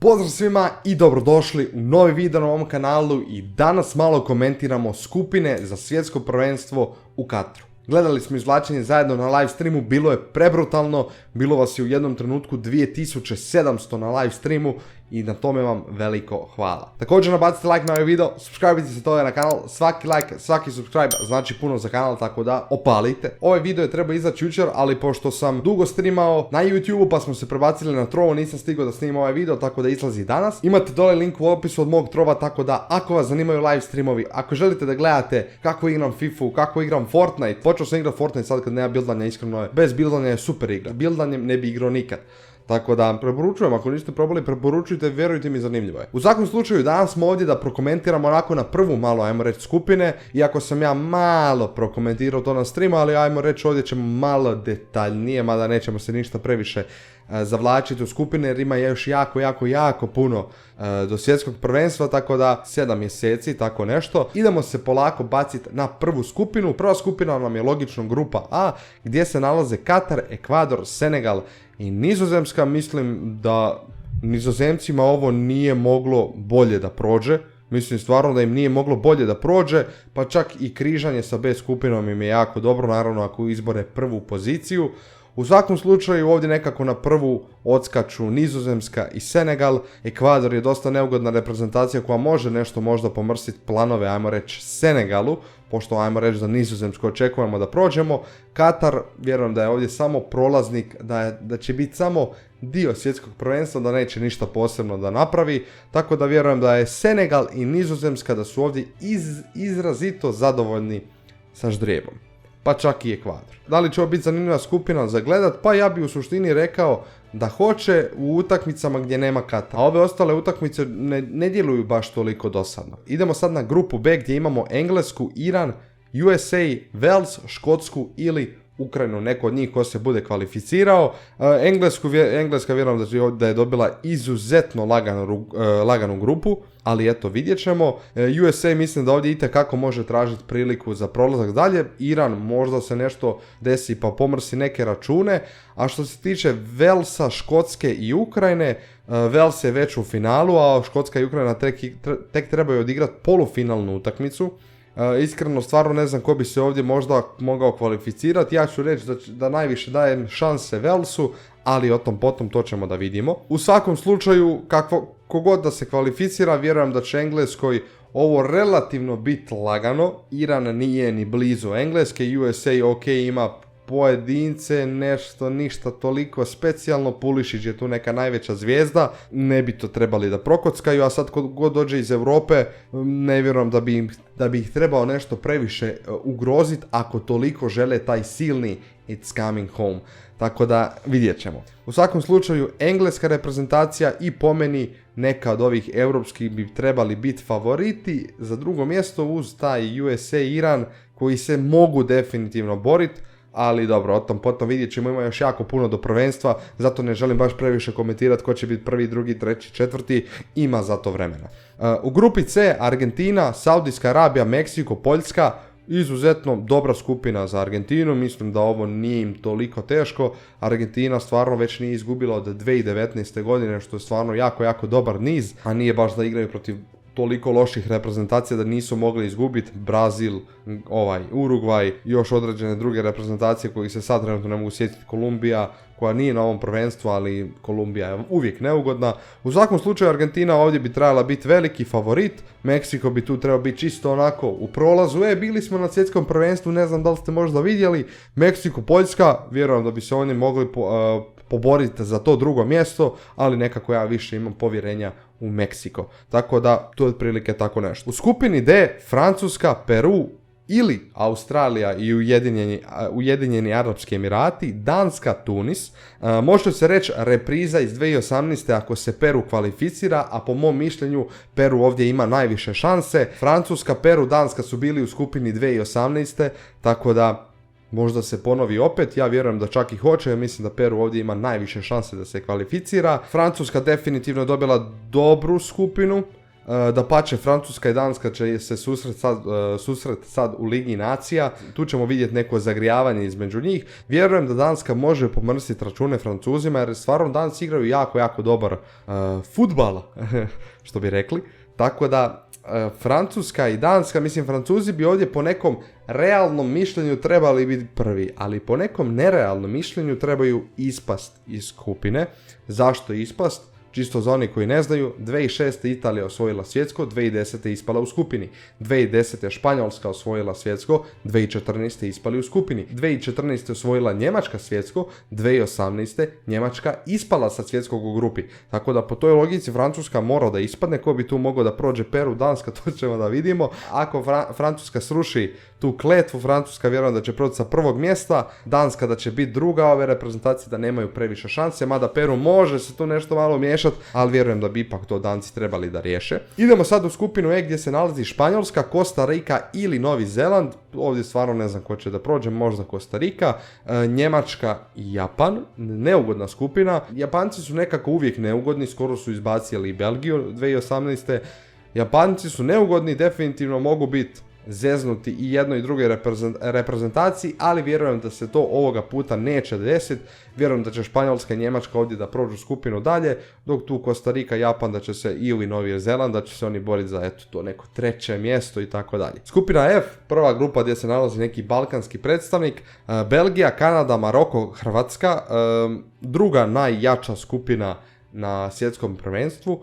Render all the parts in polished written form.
Pozdrav svima i dobrodošli u novi video na ovom kanalu i danas malo komentiramo skupine za svjetsko prvenstvo u Katru. Gledali smo izvlačenje zajedno na live streamu, bilo je prebrutalno, bilo vas je u jednom trenutku 2700 na live streamu i na tome vam veliko hvala. Također nabacite like na ovaj video, subscribe se to na kanal, svaki like, svaki subscribe znači puno za kanal, tako da opalite. Ovaj video je trebao izaći jučer, ali pošto sam dugo streamao na YouTube pa smo se prebacili na Trovo, nisam stigao da snimam ovaj video, tako da izlazi danas. Imate dole link u opisu od mog Trova, tako da ako vas zanimaju live streamovi, ako želite da gledate kako igram FIFA, kako igram Fortnite, počeo sam igrati Fortnite sad kad nema buildanja, iskreno je, bez buildanja je super igra, buildanjem ne bi igrao nikad. Tako da preporučujem, ako niste probali, preporučujte, vjerujte mi, zanimljivo je. U svakom slučaju, danas smo ovdje da prokomentiramo onako na prvu malo, ajmo reći, skupine. Iako sam ja malo prokomentirao to na streamu, ali ajmo reći ovdje ćemo malo detaljnije, mada nećemo se ništa previše zavlačiti u skupine, jer ima još jako puno do svjetskog prvenstva, tako da 7 mjeseci, tako nešto. Idemo se polako baciti na prvu skupinu. Prva skupina nam je logično grupa A, gdje se nalaze Katar, Ekvador, Senegal i Nizozemska. Mislim da Nizozemcima ovo nije moglo bolje da prođe. Mislim stvarno da im nije moglo bolje da prođe, pa čak i križanje sa B skupinom im je jako dobro, naravno ako izbore prvu poziciju. U svakom slučaju ovdje nekako na prvu odskaču Nizozemska i Senegal. Ekvador je dosta neugodna reprezentacija koja može nešto možda pomrsiti planove, ajmo reći, Senegalu, pošto ajmo reći za Nizozemsku očekujemo da prođemo. Katar, vjerujem da je ovdje samo prolaznik, da će biti samo dio svjetskog prvenstva, da neće ništa posebno da napravi, tako da vjerujem da je Senegal i Nizozemska da su ovdje izrazito zadovoljni sa ždrijebom. Pa čak i Ekvador. Da li će ovo biti zanimljiva skupina za gledat? Pa ja bi u suštini rekao da hoće u utakmicama gdje nema Katara. A ove ostale utakmice ne djeluju baš toliko dosadno. Idemo sad na grupu B gdje imamo Englesku, Iran, USA, Wales, Škotsku ili Ukrajinu, neko od njih ko se bude kvalificirao. Engleska vjerujem da je dobila izuzetno laganu grupu, ali eto, vidjet ćemo. USA mislim da ovdje itekako može tražiti priliku za prolazak dalje. Iran možda se nešto desi pa pomrsi neke račune. A što se tiče Walesa, Škotske i Ukrajine, Wales je već u finalu, a Škotska i Ukrajina tek trebaju odigrati polufinalnu utakmicu. Iskreno stvarno ne znam ko bi se ovdje možda mogao kvalificirati. Ja ću reći da najviše dajem šanse Walesu, ali o tom potom to ćemo da vidimo. U svakom slučaju, kogod da se kvalificira, vjerujem da će Engleskoj ovo relativno biti lagano. Iran nije ni blizu Engleske, USA ok ima pojedince, ništa toliko specijalno, Pulišić je tu neka najveća zvijezda, ne bi to trebali da prokockaju, a sad god dođe iz Europe, ne vjerujem da bi ih trebao nešto previše ugroziti ako toliko žele taj silni it's coming home. Tako da vidjet ćemo. U svakom slučaju, engleska reprezentacija i po meni neka od ovih europskih bi trebali biti favoriti za drugo mjesto uz taj USA Iran koji se mogu definitivno boriti. Ali dobro, o tom potom vidjet ćemo, ima još jako puno do prvenstva, zato ne želim baš previše komentirati ko će biti prvi, drugi, treći, četvrti, ima za to vremena. U grupi C, Argentina, Saudijska Arabija, Meksiko, Poljska, izuzetno dobra skupina za Argentinu, mislim da ovo nije im toliko teško. Argentina stvarno već nije izgubila od 2019. godine, što je stvarno jako dobar niz, a nije baš da igraju protiv toliko loših reprezentacija da nisu mogli izgubiti. Brazil, Urugvaj, još određene druge reprezentacije koji se sad trenutno ne mogu sjetiti, Kolumbija koja nije na ovom prvenstvu, ali Kolumbija je uvijek neugodna. U svakom slučaju Argentina ovdje bi trebala biti veliki favorit, Meksiko bi tu trebao biti čisto onako u prolazu. Bili smo na svjetskom prvenstvu, ne znam da li ste možda vidjeli, Meksiko, Poljska, vjerujem da bi se oni mogli poboriti za to drugo mjesto, ali nekako ja više imam povjerenja u Meksiko. Tako da, to je otprilike tako nešto. U skupini D, Francuska, Peru ili Australija i Ujedinjeni Arapski Emirati, Danska, Tunis. Može se reći repriza iz 2018. ako se Peru kvalificira, a po mom mišljenju Peru ovdje ima najviše šanse. Francuska, Peru, Danska su bili u skupini 2018. Tako da možda se ponovi opet, ja vjerujem da čak i hoće, jer mislim da Peru ovdje ima najviše šanse da se kvalificira. Francuska definitivno je dobila dobru skupinu, Dapače, Francuska i Danska će se susret sad u Ligi nacija, tu ćemo vidjeti neko zagrijavanje između njih. Vjerujem da Danska može pomrsiti račune Francuzima, jer stvarno Danci igraju jako dobar fudbal, što bi rekli. Tako da Francuska i Danska, mislim Francuzi bi ovdje po nekom realnom mišljenju trebali biti prvi, ali po nekom nerealnom mišljenju trebaju ispast iz skupine. Zašto ispast? Čisto za oni koji ne znaju, 2006. Italija osvojila svjetsko, 2010. ispala u skupini. 2010. Španjolska osvojila svjetsko, 2014. ispali u skupini. 2014. osvojila Njemačka svjetsko, 2018. Njemačka ispala sa svjetskog u grupi. Tako da po toj logici Francuska mora da ispadne, ko bi tu mogao da prođe Peru, Danska, to ćemo da vidimo. Ako Francuska sruši tu kletvu, Francuska vjerujem da će proći sa prvog mjesta, Danska da će biti druga, ove reprezentacije da nemaju previše šanse, mada Peru može se tu nešto malo miješati, ali vjerujem da bi ipak to Danci trebali da riješe. Idemo sad u skupinu E gdje se nalazi Španjolska, Kosta Rika ili Novi Zeland. Ovdje stvarno ne znam ko će da prođe, možda Kosta Rika, Njemačka i Japan. Neugodna skupina. Japanci su nekako uvijek neugodni, skoro su izbacili Belgiju 2018. Japanci su neugodni, definitivno mogu biti zeznuti i jednoj i drugoj reprezentaciji, ali vjerujem da se to ovoga puta neće desiti. Vjerujem da će Španjolska i Njemačka ovdje da prođu skupinu dalje, dok tu Kosta Rika, Japan da će se, ili Novi Zeland, da će se oni boriti za to neko treće mjesto i tako dalje. Skupina F, prva grupa gdje se nalazi neki balkanski predstavnik, Belgija, Kanada, Maroko, Hrvatska, druga najjača skupina na svjetskom prvenstvu.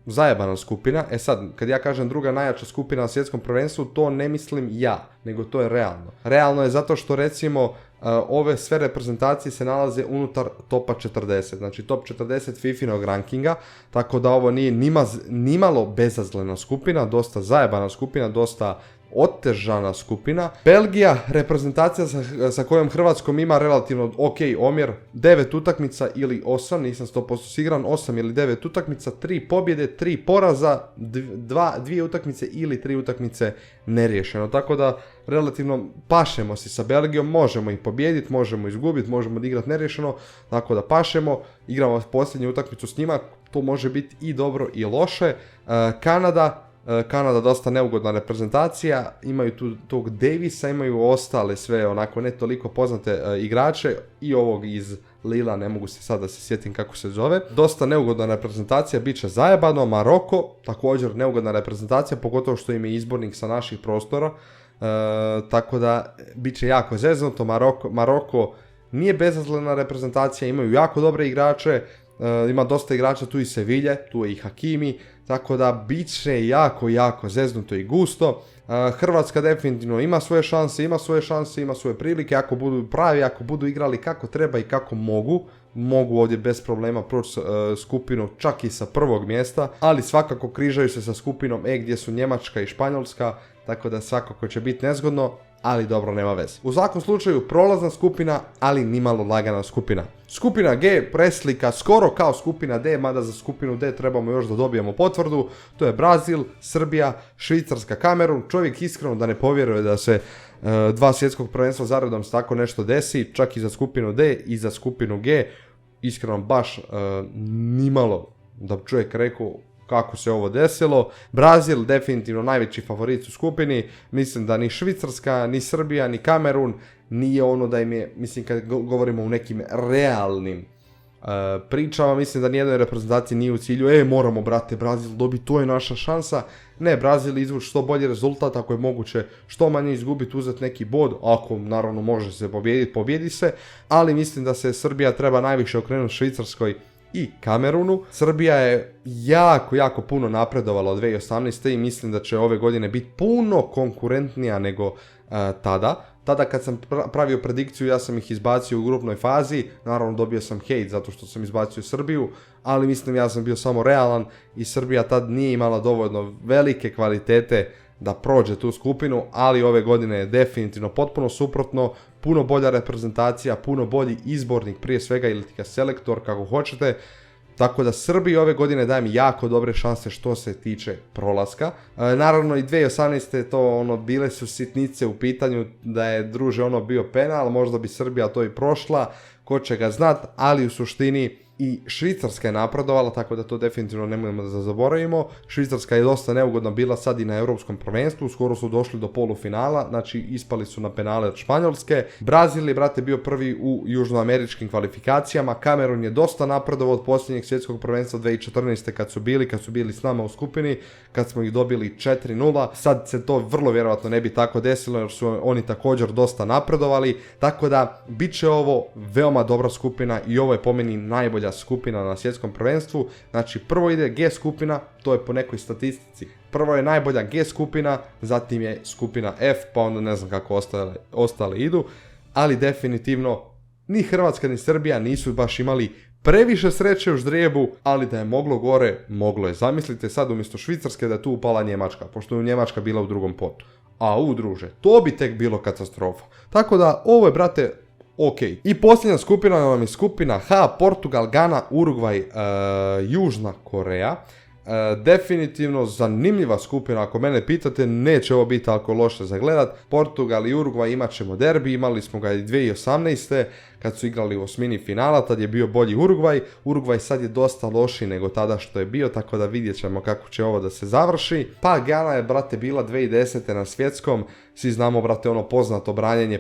Zajebana skupina. Sad, kad ja kažem druga najjača skupina na svjetskom prvenstvu, to ne mislim ja, nego to je realno. Realno je zato što recimo ove sve reprezentacije se nalaze unutar topa 40, znači top 40 FIFA-inog rankinga, tako da ovo nije nimalo bezazlena skupina, dosta zajebana skupina, dosta otežana skupina. Belgija, reprezentacija sa kojom Hrvatskom ima relativno ok omjer, 9 utakmica ili 8, nisam 100% siguran, 8 ili 9 utakmica, 3 pobjede, 3 poraza, 2 utakmice ili 3 utakmice neriješeno. Tako da relativno pašemo si sa Belgijom, možemo ih pobijediti, možemo izgubiti, možemo igrati neriješeno, tako da pašemo, igramo posljednju utakmicu s njima, to može biti i dobro i loše. Kanada dosta neugodna reprezentacija, imaju tu tog Davisa, imaju ostale sve onako ne toliko poznate igrače i ovog iz Lila, ne mogu se sad da se sjetim kako se zove. Dosta neugodna reprezentacija, bit će zajebano. Maroko, također neugodna reprezentacija, pogotovo što im je izbornik sa naših prostora, tako da bit će jako zeznuto. Maroko nije bezazlena reprezentacija, imaju jako dobre igrače, ima dosta igrača tu i Sevilje, tu je i Hakimi, tako da bit će jako zeznuto i gusto. Hrvatska definitivno ima svoje šanse, ima svoje prilike, ako budu pravi, ako budu igrali kako treba i kako mogu ovdje bez problema proći skupinu čak i sa prvog mjesta, ali svakako križaju se sa skupinom E gdje su Njemačka i Španjolska, tako da svakako će biti nezgodno, ali dobro, nema veze. U svakom slučaju prolazna skupina, ali nimalo lagana skupina. Skupina G preslika skoro kao skupina D, mada za skupinu D trebamo još da dobijemo potvrdu. To je Brazil, Srbija, Švicarska, Kamerun. Čovjek iskreno da ne povjeruje da se dva svjetskog prvenstva zaredom se tako nešto desi, čak i za skupinu D i za skupinu G. Iskreno baš nimalo da čovjek rekao kako se ovo desilo. Brazil definitivno najveći favorit u skupini, mislim da ni Švicarska, ni Srbija, ni Kamerun nije ono da im je, mislim kad govorimo o nekim realnim pričama, mislim da nijednoj reprezentaciji nije u cilju, moramo brate Brazil dobiti, to je naša šansa. Ne, Brazil izvući što bolji rezultat, ako je moguće što manje izgubiti, uzeti neki bod, ako naravno može se pobjedi se, ali mislim da se Srbija treba najviše okrenuti Švicarskoj i Kamerunu. Srbija je jako puno napredovala od 2018. i mislim da će ove godine biti puno konkurentnija nego tada. Tada kad sam pravio predikciju, ja sam ih izbacio u grupnoj fazi, naravno dobio sam hejt zato što sam izbacio Srbiju, ali mislim ja sam bio samo realan i Srbija tad nije imala dovoljno velike kvalitete da prođe tu skupinu, ali ove godine je definitivno potpuno suprotno, puno bolja reprezentacija, puno bolji izbornik prije svega ili selektor kako hoćete, tako da Srbiji ove godine dajem jako dobre šanse što se tiče prolaska. Naravno i 2018. to bile su sitnice u pitanju da je druže bio penal, možda bi Srbija to i prošla, ko će ga znat, ali u suštini I Švicarska je napredovala, tako da to definitivno nemojmo da zaboravimo. Švicarska je dosta neugodno bila sad i na europskom prvenstvu, skoro su došli do polufinala, znači ispali su na penale od Španjolske. Brazil je, brate, bio prvi u južnoameričkim kvalifikacijama. Kamerun je dosta napredovao od posljednjeg svjetskog prvenstva 2014. kad su bili s nama u skupini, kad smo ih dobili 4-0. Sad se to vrlo vjerojatno ne bi tako desilo jer su oni također dosta napredovali, tako da bit će ovo veoma dobra skupina i ovo je po meni najbolja skupina na svjetskom prvenstvu. Znači prvo ide G skupina, to je po nekoj statistici. Prvo je najbolja G skupina, zatim je skupina F, pa onda ne znam kako ostale idu, ali definitivno ni Hrvatska ni Srbija nisu baš imali previše sreće u ždrijebu, ali da je moglo gore, moglo je. Zamislite sad umjesto Švicarske da je tu upala Njemačka, pošto je Njemačka bila u drugom potu. A druže, to bi tek bilo katastrofa. Tako da ovo je, brate, ok. I posljednja skupina nam je skupina H, Portugal, Gana, Urugvaj, Južna Koreja. Definitivno zanimljiva skupina, ako mene pitate, neće ovo biti tako loše za gledat. Portugal i Urugvaj imat ćemo derbi, imali smo ga i 2018. kad su igrali u osmini finala, tad je bio bolji Urugvaj. Urugvaj sad je dosta lošiji nego tada što je bio, tako da vidjet ćemo kako će ovo da se završi. Pa Gana je, brate, bila 2010. na svjetskom, svi znamo, brate, ono poznato branjenje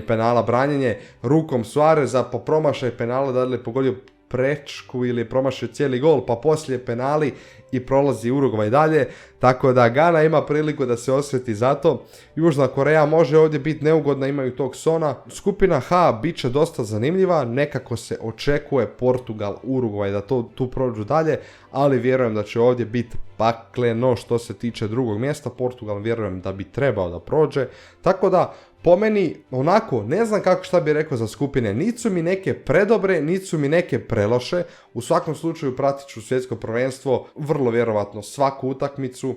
penala, branjenje rukom Suareza, po promašaj penala da li je pogodio prečku ili je promašio cijeli gol, pa poslije penali i prolazi Urugvaj dalje, tako da Gana ima priliku da se osveti za to. Južna Koreja može ovdje biti neugodna, imaju tog Sona. Skupina H bit će dosta zanimljiva, nekako se očekuje Portugal, Urugvaj da tu prođu dalje, ali vjerujem da će ovdje biti pakleno što se tiče drugog mjesta. Portugal vjerujem da bi trebao da prođe, tako da po meni, onako, ne znam šta bi rekao za skupine, niti su mi neke predobre, niti su mi neke preloše. U svakom slučaju pratit ću svjetsko prvenstvo, vrlo vjerovatno svaku utakmicu,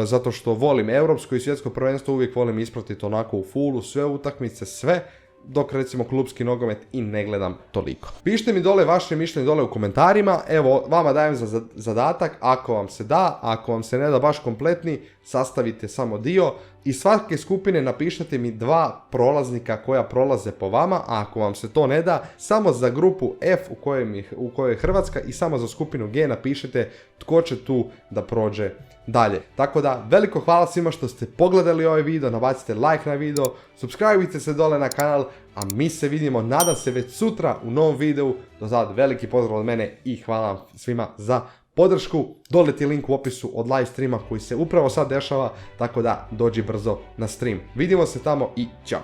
zato što volim europsko i svjetsko prvenstvo, uvijek volim ispratiti onako u fullu, sve utakmice, sve, dok recimo klubski nogomet i ne gledam toliko. Pišite mi dole vaše mišljenje dole u komentarima, evo vama dajem za zadatak, ako vam se da, ako vam se ne da baš kompletni, sastavite samo dio. Iz svake skupine napišite mi 2 prolaznika koja prolaze po vama, a ako vam se to ne da, samo za grupu F u kojoj je Hrvatska i samo za skupinu G napišite tko će tu da prođe dalje. Tako da, veliko hvala svima što ste pogledali ovaj video, nabacite like na video, subscribeite se dole na kanal, a mi se vidimo, nadam se, već sutra u novom videu. Do sad, veliki pozdrav od mene i hvala vam svima za podršku. Dole ti link u opisu od live streama koji se upravo sad dešava, tako da dođi brzo na stream. Vidimo se tamo i ćao!